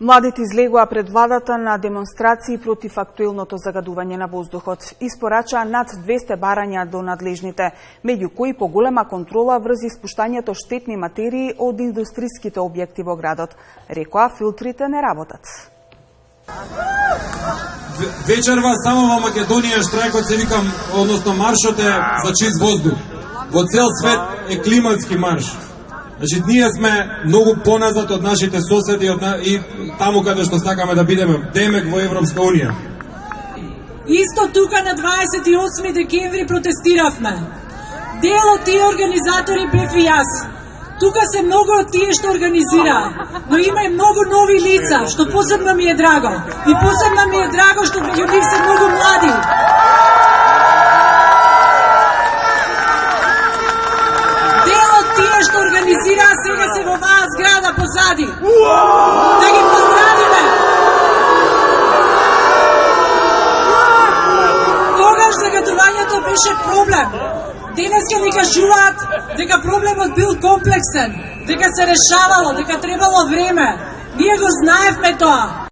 Младите излегоа пред владата на демонстрации против актуелното загадување на воздухот. Испорачаа над 200 барања до надлежните, меѓу кои поголема контрола врз испуштањето штетни материи од индустриските објекти во градот. Рекоа, филтрите не работат. Вечерва само во Македонија штрајкот се викам, односно маршот е за чист воздух. Во цел свет е климатски марш. Значи, ние сме многу поназад од нашите соседи и таму каде што сакаме да бидеме, демек во Европска Унија. Исто тука на 28 декември протестиравме. Дел од тие организатори бев и јас. Тука се многу од тие што организира, но има и многу нови лица, што посебно ми е драго. И посебно ми е драго што меѓу нив се многу млади. Што организираа сега се во оваа зграда позади. Да ги поздравиме. Тогаш загадувањето беше проблем. Денеска ни кажуваат дека проблемот бил комплексен, дека се решавало, дека требало време. Ние го знаевме тоа.